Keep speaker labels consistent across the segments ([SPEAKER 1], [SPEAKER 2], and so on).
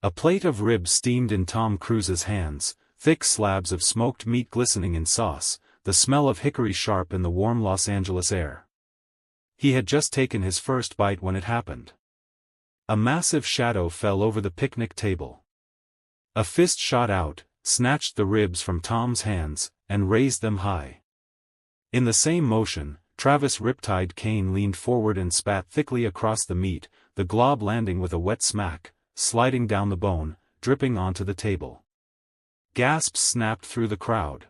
[SPEAKER 1] A plate of ribs steamed in Tom Cruise's hands, thick slabs of smoked meat glistening in sauce, the smell of hickory sharp in the warm Los Angeles air. He had just taken his first bite when it happened. A massive shadow fell over the picnic table. A fist shot out, snatched the ribs from Tom's hands, and raised them high. In the same motion, Travis Riptide Kane leaned forward and spat thickly across the meat, the glob landing with a wet smack, sliding down the bone, dripping onto the table. Gasps snapped through the crowd.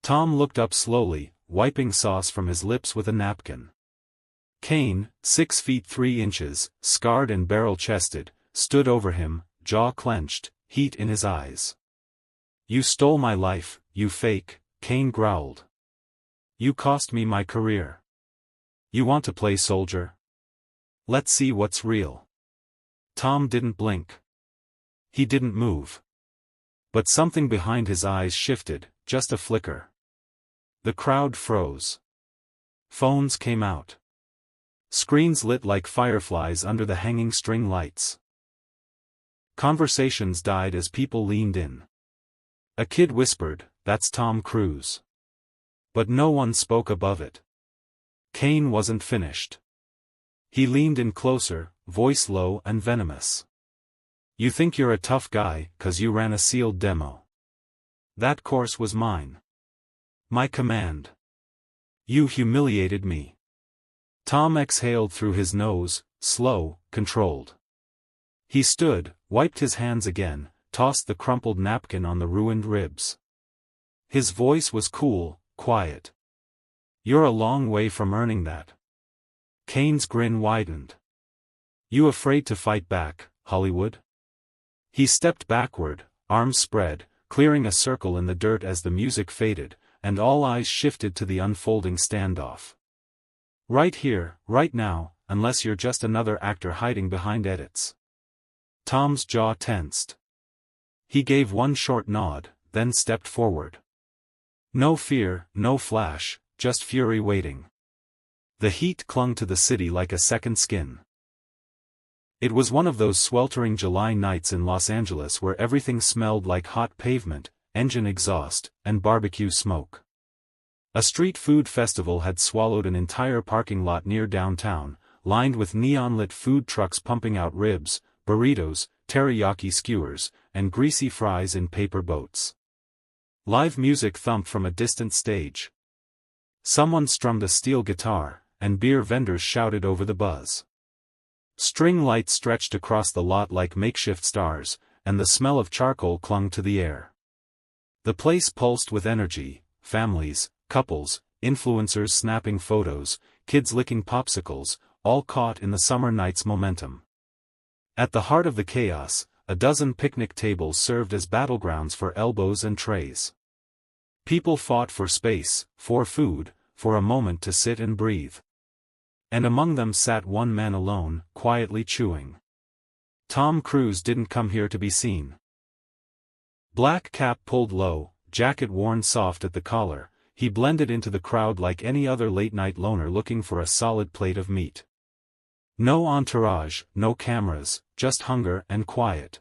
[SPEAKER 1] Tom looked up slowly, wiping sauce from his lips with a napkin. Kane, 6 feet 3 inches, scarred and barrel-chested, stood over him, jaw clenched, heat in his eyes. "You stole my life, you fake," Kane growled. "You cost me my career. You want to play soldier? Let's see what's real." Tom didn't blink. He didn't move. But something behind his eyes shifted, just a flicker. The crowd froze. Phones came out. Screens lit like fireflies under the hanging string lights. Conversations died as people leaned in. A kid whispered, "That's Tom Cruise." But no one spoke above it. Kane wasn't finished. He leaned in closer, voice low and venomous. "You think you're a tough guy, 'cause you ran a sealed demo. That course was mine. My command. You humiliated me." Tom exhaled through his nose, slow, controlled. He stood, wiped his hands again, tossed the crumpled napkin on the ruined ribs. His voice was cool, quiet. "You're a long way from earning that." Kane's grin widened. "You afraid to fight back, Hollywood?" He stepped backward, arms spread, clearing a circle in the dirt as the music faded, and all eyes shifted to the unfolding standoff. "Right here, right now, unless you're just another actor hiding behind edits." Tom's jaw tensed. He gave one short nod, then stepped forward. No fear, no flash, just fury waiting. The heat clung to the city like a second skin. It was one of those sweltering July nights in Los Angeles where everything smelled like hot pavement, engine exhaust, and barbecue smoke. A street food festival had swallowed an entire parking lot near downtown, lined with neon-lit food trucks pumping out ribs, burritos, teriyaki skewers, and greasy fries in paper boats. Live music thumped from a distant stage. Someone strummed a steel guitar, and beer vendors shouted over the buzz. String lights stretched across the lot like makeshift stars, and the smell of charcoal clung to the air. The place pulsed with energy, families, couples, influencers snapping photos, kids licking popsicles, all caught in the summer night's momentum. At the heart of the chaos, a dozen picnic tables served as battlegrounds for elbows and trays. People fought for space, for food, for a moment to sit and breathe. And among them sat one man alone, quietly chewing. Tom Cruise didn't come here to be seen. Black cap pulled low, jacket worn soft at the collar, he blended into the crowd like any other late-night loner looking for a solid plate of meat. No entourage, no cameras, just hunger and quiet.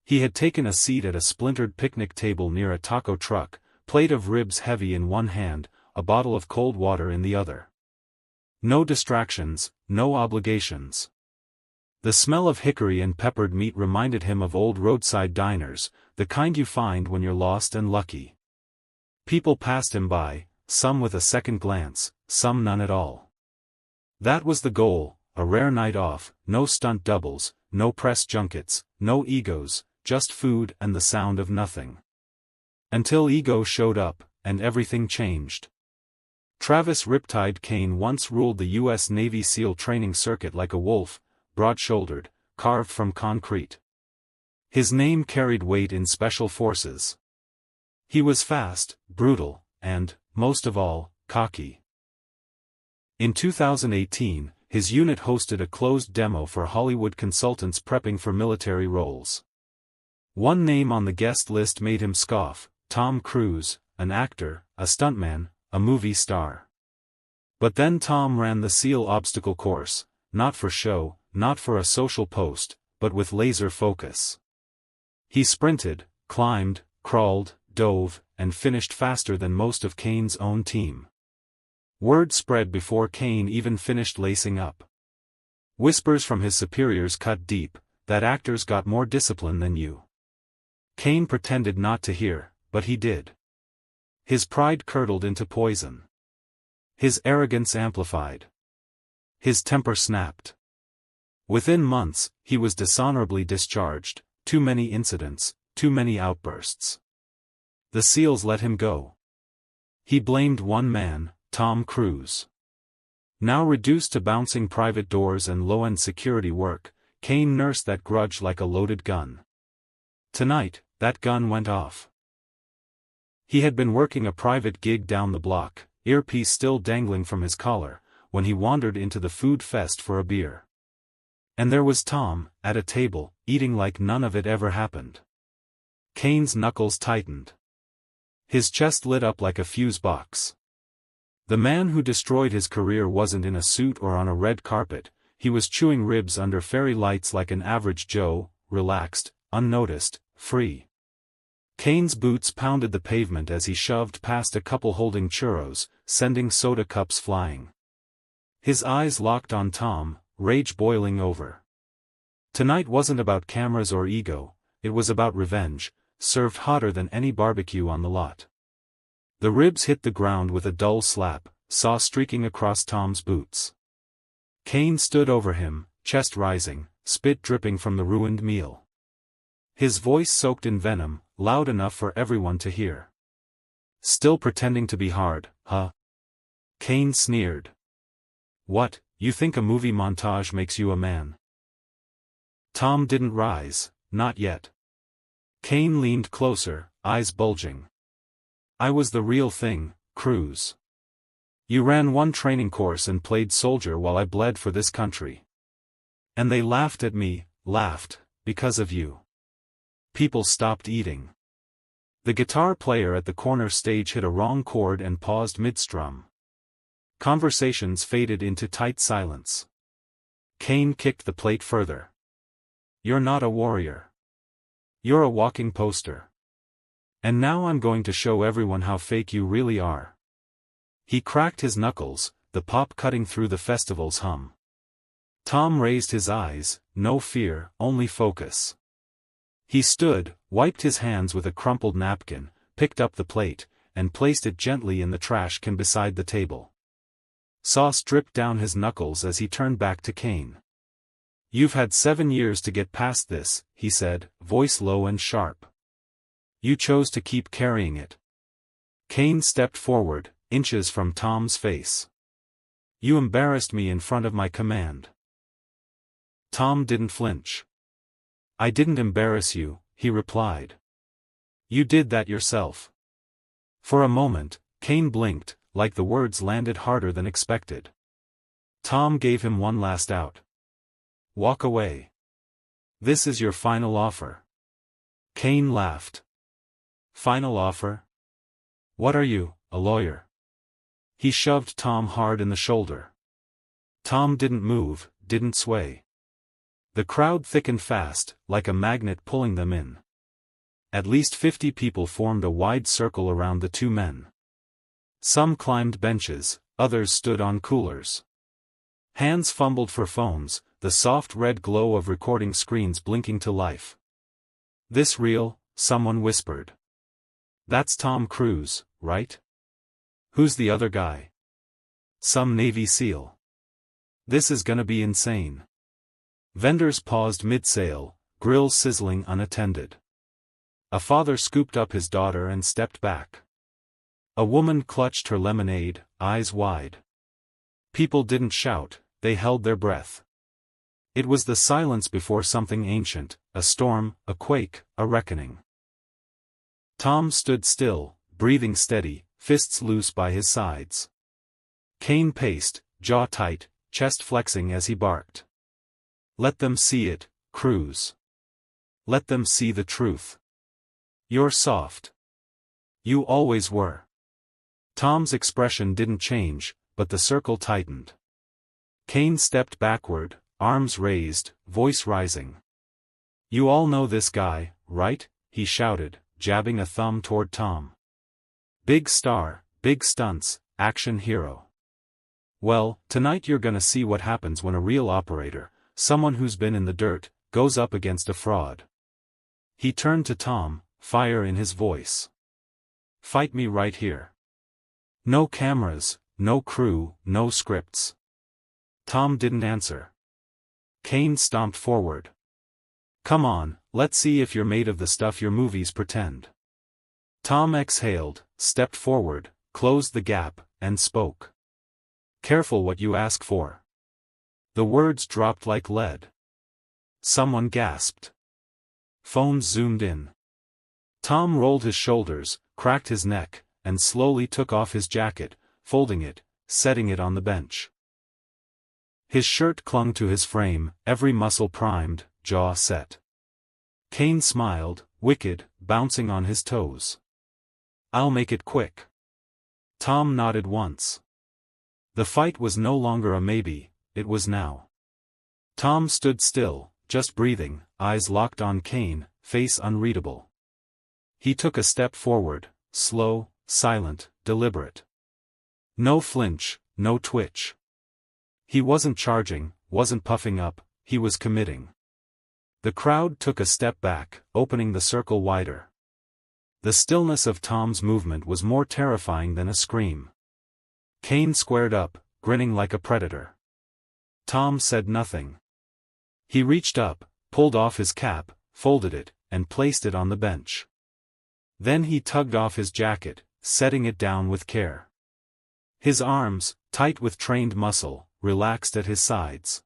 [SPEAKER 1] He had taken a seat at a splintered picnic table near a taco truck, plate of ribs heavy in one hand, a bottle of cold water in the other. No distractions, no obligations. The smell of hickory and peppered meat reminded him of old roadside diners, the kind you find when you're lost and lucky. People passed him by, some with a second glance, some none at all. That was the goal, a rare night off, no stunt doubles, no press junkets, no egos, just food and the sound of nothing. Until ego showed up, and everything changed. Travis Riptide Kane once ruled the U.S. Navy SEAL training circuit like a wolf, broad-shouldered, carved from concrete. His name carried weight in special forces. He was fast, brutal, and, most of all, cocky. In 2018, his unit hosted a closed demo for Hollywood consultants prepping for military roles. One name on the guest list made him scoff: Tom Cruise, an actor, a stuntman, a movie star. But then Tom ran the SEAL obstacle course, not for show, not for a social post, but with laser focus. He sprinted, climbed, crawled, dove, and finished faster than most of Kane's own team. Word spread before Kane even finished lacing up. Whispers from his superiors cut deep, that actors got more discipline than you. Kane pretended not to hear, but he did. His pride curdled into poison. His arrogance amplified. His temper snapped. Within months, he was dishonorably discharged, too many incidents, too many outbursts. The SEALs let him go. He blamed one man, Tom Cruise. Now reduced to bouncing private doors and low-end security work, Kane nursed that grudge like a loaded gun. Tonight, that gun went off. He had been working a private gig down the block, earpiece still dangling from his collar, when he wandered into the food fest for a beer. And there was Tom, at a table, eating like none of it ever happened. Kane's knuckles tightened. His chest lit up like a fuse box. The man who destroyed his career wasn't in a suit or on a red carpet, he was chewing ribs under fairy lights like an average Joe, relaxed, unnoticed, free. Kane's boots pounded the pavement as he shoved past a couple holding churros, sending soda cups flying. His eyes locked on Tom, rage boiling over. Tonight wasn't about cameras or ego, it was about revenge, served hotter than any barbecue on the lot. The ribs hit the ground with a dull slap, sauce streaking across Tom's boots. Kane stood over him, chest rising, spit dripping from the ruined meal. His voice soaked in venom, loud enough for everyone to hear. Still pretending to be hard, huh? Kane sneered. What, you think a movie montage makes you a man? Tom didn't rise, not yet. Kane leaned closer, eyes bulging. I was the real thing, Cruise. You ran one training course and played soldier while I bled for this country. And they laughed at me, laughed, because of you. People stopped eating. The guitar player at the corner stage hit a wrong chord and paused mid-strum. Conversations faded into tight silence. Kane kicked the plate further. You're not a warrior. You're a walking poster. And now I'm going to show everyone how fake you really are. He cracked his knuckles, the pop cutting through the festival's hum. Tom raised his eyes, no fear, only focus. He stood, wiped his hands with a crumpled napkin, picked up the plate, and placed it gently in the trash can beside the table. Sauce dripped down his knuckles as he turned back to Kane. You've had 7 years to get past this, he said, voice low and sharp. You chose to keep carrying it. Kane stepped forward, inches from Tom's face. You embarrassed me in front of my command. Tom didn't flinch. I didn't embarrass you, he replied. You did that yourself. For a moment, Kane blinked, like the words landed harder than expected. Tom gave him one last out. Walk away. This is your final offer. Kane laughed. Final offer? What are you, a lawyer? He shoved Tom hard in the shoulder. Tom didn't move, didn't sway. The crowd thickened fast, like a magnet pulling them in. At least 50 people formed a wide circle around the two men. Some climbed benches, others stood on coolers. Hands fumbled for phones, the soft red glow of recording screens blinking to life. This real? Someone whispered. That's Tom Cruise, right? Who's the other guy? Some Navy SEAL. This is gonna be insane. Vendors paused mid-sale, grills sizzling unattended. A father scooped up his daughter and stepped back. A woman clutched her lemonade, eyes wide. People didn't shout, they held their breath. It was the silence before something ancient, a storm, a quake, a reckoning. Tom stood still, breathing steady, fists loose by his sides. Kane paced, jaw tight, chest flexing as he barked. Let them see it, Cruise. Let them see the truth. You're soft. You always were. Tom's expression didn't change, but the circle tightened. Kane stepped backward, arms raised, voice rising. You all know this guy, right? He shouted, jabbing a thumb toward Tom. Big star, big stunts, action hero. Well, tonight you're gonna see what happens when a real operator, someone who's been in the dirt, goes up against a fraud. He turned to Tom, fire in his voice. Fight me right here. No cameras, no crew, no scripts. Tom didn't answer. Kane stomped forward. Come on, let's see if you're made of the stuff your movies pretend. Tom exhaled, stepped forward, closed the gap, and spoke. Careful what you ask for. The words dropped like lead. Someone gasped. Phones zoomed in. Tom rolled his shoulders, cracked his neck, and slowly took off his jacket, folding it, setting it on the bench. His shirt clung to his frame, every muscle primed, jaw set. Kane smiled, wicked, bouncing on his toes. I'll make it quick. Tom nodded once. The fight was no longer a maybe, it was now. Tom stood still, just breathing, eyes locked on Kane, face unreadable. He took a step forward, slow, silent, deliberate. No flinch, no twitch. He wasn't charging, wasn't puffing up, he was committing. The crowd took a step back, opening the circle wider. The stillness of Tom's movement was more terrifying than a scream. Kane squared up, grinning like a predator. Tom said nothing. He reached up, pulled off his cap, folded it, and placed it on the bench. Then he tugged off his jacket, setting it down with care. His arms, tight with trained muscle, relaxed at his sides.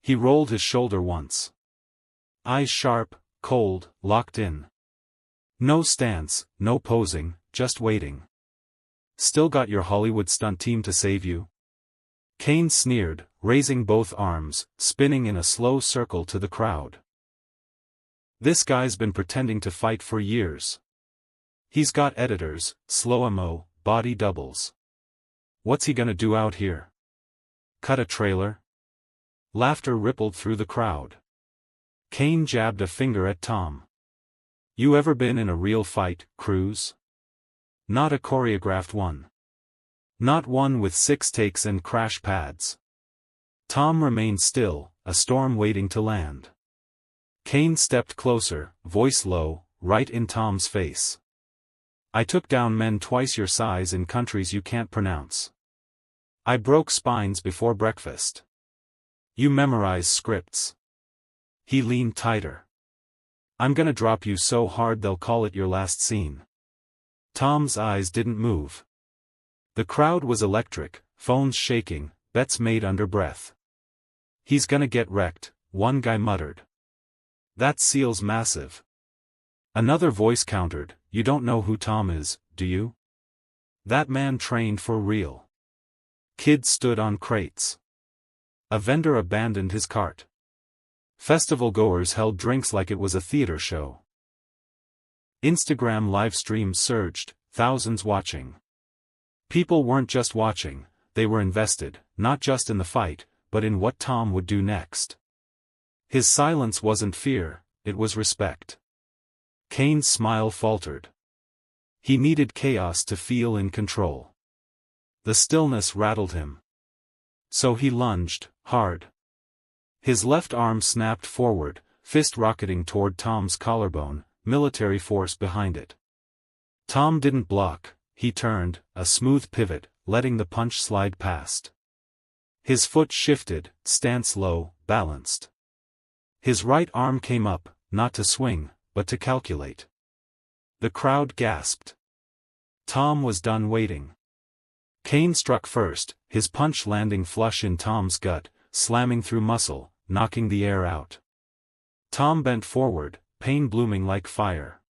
[SPEAKER 1] He rolled his shoulder once. Eyes sharp, cold, locked in. No stance, no posing, just waiting. Still got your Hollywood stunt team to save you? Kane sneered, raising both arms, spinning in a slow circle to the crowd. This guy's been pretending to fight for years. He's got editors, slow-mo, body doubles. What's he gonna do out here? Cut a trailer? Laughter rippled through the crowd. Kane jabbed a finger at Tom. You ever been in a real fight, Cruz? Not a choreographed one. Not one with 6 takes and crash pads. Tom remained still, a storm waiting to land. Kane stepped closer, voice low, right in Tom's face. I took down men twice your size in countries you can't pronounce. I broke spines before breakfast. You memorize scripts. He leaned tighter. I'm gonna drop you so hard they'll call it your last scene. Tom's eyes didn't move. The crowd was electric, phones shaking, bets made under breath. He's gonna get wrecked, one guy muttered. That seal's massive. Another voice countered, you don't know who Tom is, do you? That man trained for real. Kids stood on crates. A vendor abandoned his cart. Festival goers held drinks like it was a theater show. Instagram live streams surged, thousands watching. People weren't just watching, they were invested, not just in the fight, but in what Tom would do next. His silence wasn't fear, it was respect. Kane's smile faltered. He needed chaos to feel in control. The stillness rattled him. So he lunged, hard. His left arm snapped forward, fist rocketing toward Tom's collarbone, military force behind it. Tom didn't block, he turned, a smooth pivot, letting the punch slide past. His foot shifted, stance low, balanced. His right arm came up, not to swing, but to calculate. The crowd gasped. Tom was done waiting. Kane struck first, his punch landing flush in Tom's gut, slamming through muscle, knocking the air out. Tom bent forward, pain blooming like fire.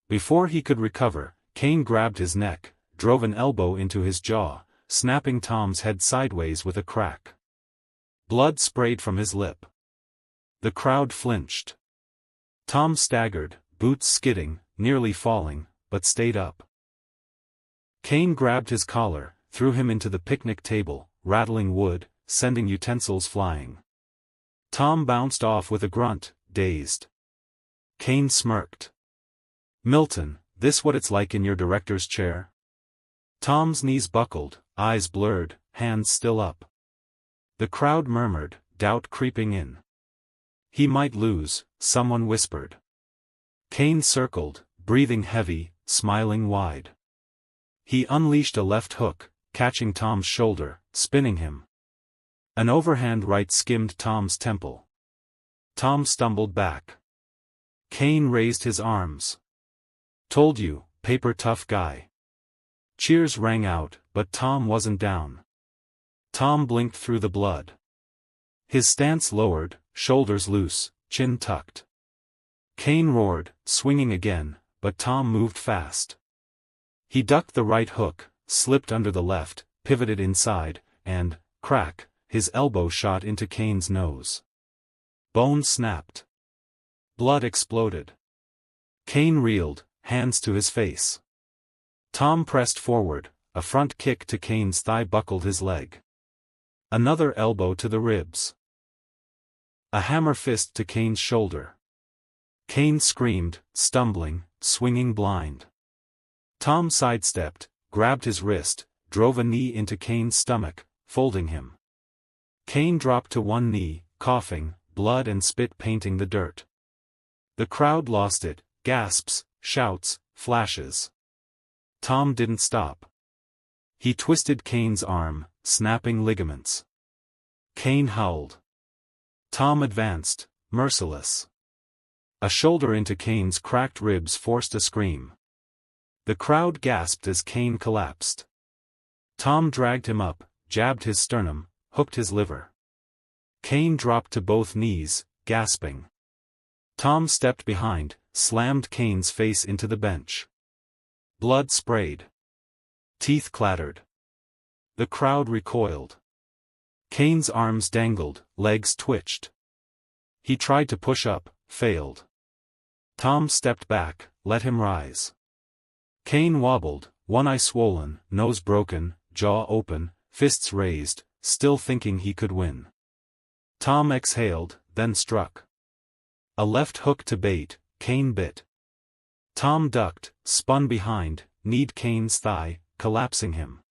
[SPEAKER 1] Before he could recover, Kane grabbed his neck, drove an elbow into his jaw, snapping Tom's head sideways with a crack. Blood sprayed from his lip. The crowd flinched. Tom staggered, boots skidding, nearly falling, but stayed up. Kane grabbed his collar, threw him into the picnic table, rattling wood, sending utensils flying. Tom bounced off with a grunt, dazed. Kane smirked. "Milton, this what it's like in your director's chair?" Tom's knees buckled, eyes blurred, hands still up. The crowd murmured, doubt creeping in. "He might lose," someone whispered. Kane circled, breathing heavy, smiling wide. He unleashed a left hook, catching Tom's shoulder, spinning him. An overhand right skimmed Tom's temple. Tom stumbled back. Kane raised his arms. "Told you, paper tough guy." Cheers rang out, but Tom wasn't down. Tom blinked through the blood. His stance lowered, shoulders loose, chin tucked. Kane roared, swinging again, but Tom moved fast. He ducked the right hook, slipped under the left, pivoted inside, and, crack, his elbow shot into Kane's nose. Bone snapped. Blood exploded. Kane reeled, hands to his face. Tom pressed forward, a front kick to Kane's thigh buckled his leg. Another elbow to the ribs. A hammer fist to Kane's shoulder. Kane screamed, stumbling, swinging blind. Tom sidestepped, grabbed his wrist, drove a knee into Kane's stomach, folding him. Kane dropped to one knee, coughing, blood and spit painting the dirt. The crowd lost it, gasps, shouts, flashes. Tom didn't stop. He twisted Kane's arm, snapping ligaments. Kane howled. Tom advanced, merciless. A shoulder into Kane's cracked ribs forced a scream. The crowd gasped as Kane collapsed. Tom dragged him up, jabbed his sternum, hooked his liver. Kane dropped to both knees, gasping. Tom stepped behind, slammed Kane's face into the bench. Blood sprayed. Teeth clattered. The crowd recoiled. Kane's arms dangled, legs twitched. He tried to push up, failed. Tom stepped back, let him rise. Kane wobbled, one eye swollen, nose broken, jaw open, fists raised, still thinking he could win. Tom exhaled, then struck. A left hook to bait, Kane bit. Tom ducked, spun behind, kneed Kane's thigh, collapsing him.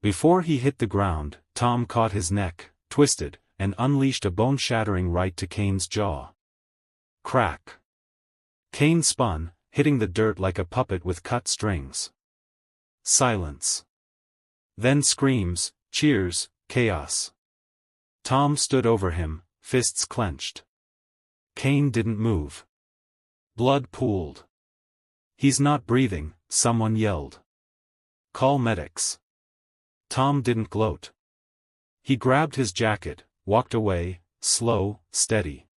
[SPEAKER 1] Before he hit the ground, Tom caught his neck, twisted, and unleashed a bone-shattering right to Kane's jaw. Crack. Kane spun, hitting the dirt like a puppet with cut strings. Silence. Then screams, cheers, chaos. Tom stood over him, fists clenched. Kane didn't move. Blood pooled. "He's not breathing," someone yelled. "Call medics." Tom didn't gloat. He grabbed his jacket, walked away, slow, steady.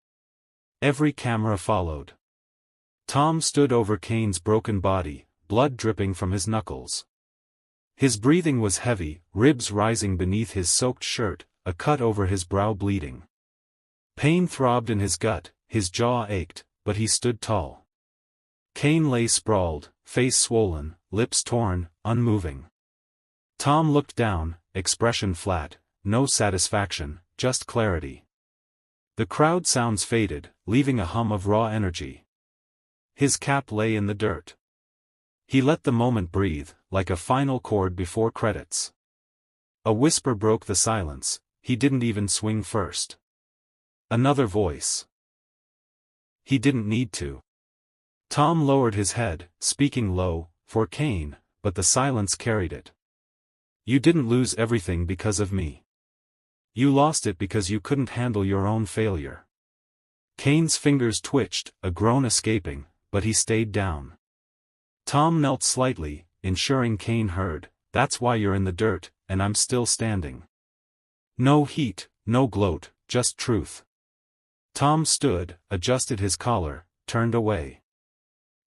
[SPEAKER 1] Every camera followed. Tom stood over Kane's broken body, blood dripping from his knuckles. His breathing was heavy, ribs rising beneath his soaked shirt, a cut over his brow bleeding. Pain throbbed in his gut, his jaw ached, but he stood tall. Kane lay sprawled, face swollen, lips torn, unmoving. Tom looked down, expression flat, no satisfaction, just clarity. The crowd sounds faded, leaving a hum of raw energy. His cap lay in the dirt. He let the moment breathe, like a final chord before credits. A whisper broke the silence, he didn't even swing first. Another voice. He didn't need to. Tom lowered his head, speaking low, for Kane, but the silence carried it. "You didn't lose everything because of me. You lost it because you couldn't handle your own failure." Kane's fingers twitched, a groan escaping, but he stayed down. Tom knelt slightly, ensuring Kane heard, "That's why you're in the dirt, and I'm still standing." No heat, no gloat, just truth. Tom stood, adjusted his collar, turned away.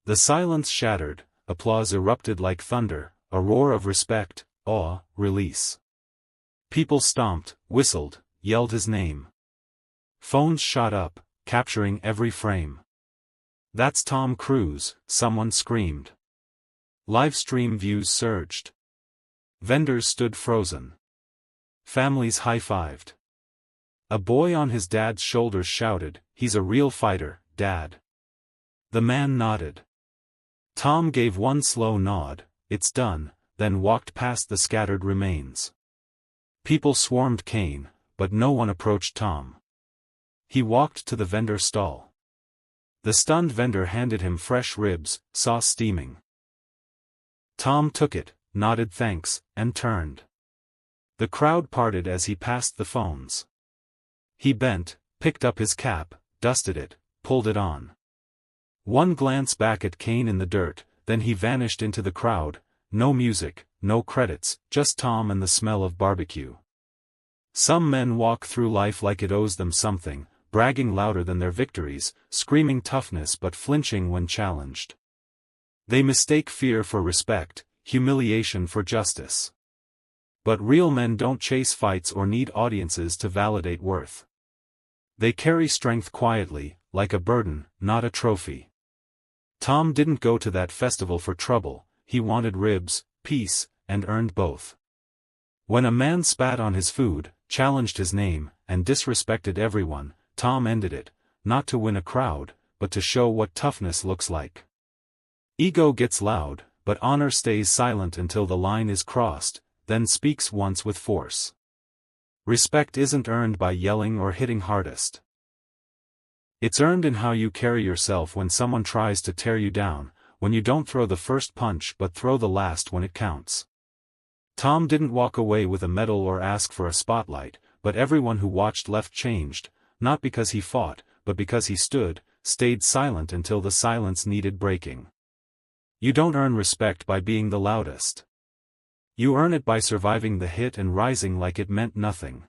[SPEAKER 1] The silence shattered, applause erupted like thunder, a roar of respect, awe, release. People stomped, whistled, yelled his name. Phones shot up, capturing every frame. "That's Tom Cruise," someone screamed. Livestream views surged. Vendors stood frozen. Families high-fived. A boy on his dad's shoulders shouted, "He's a real fighter, Dad." The man nodded. Tom gave one slow nod, "It's done," then walked past the scattered remains. People swarmed Kane, but no one approached Tom. He walked to the vendor stall. The stunned vendor handed him fresh ribs, sauce steaming. Tom took it, nodded thanks, and turned. The crowd parted as he passed the phones. He bent, picked up his cap, dusted it, pulled it on. One glance back at Kane in the dirt, then he vanished into the crowd. No music, no credits, just Tom and the smell of barbecue. Some men walk through life like it owes them something, bragging louder than their victories, screaming toughness but flinching when challenged. They mistake fear for respect, humiliation for justice. But real men don't chase fights or need audiences to validate worth. They carry strength quietly, like a burden, not a trophy. Tom didn't go to that festival for trouble, he wanted ribs, peace, and earned both. When a man spat on his food, challenged his name, and disrespected everyone, Tom ended it, not to win a crowd, but to show what toughness looks like. Ego gets loud, but honor stays silent until the line is crossed, then speaks once with force. Respect isn't earned by yelling or hitting hardest. It's earned in how you carry yourself when someone tries to tear you down, when you don't throw the first punch but throw the last when it counts. Tom didn't walk away with a medal or ask for a spotlight, but everyone who watched left changed, not because he fought, but because he stood, stayed silent until the silence needed breaking. You don't earn respect by being the loudest. You earn it by surviving the hit and rising like it meant nothing.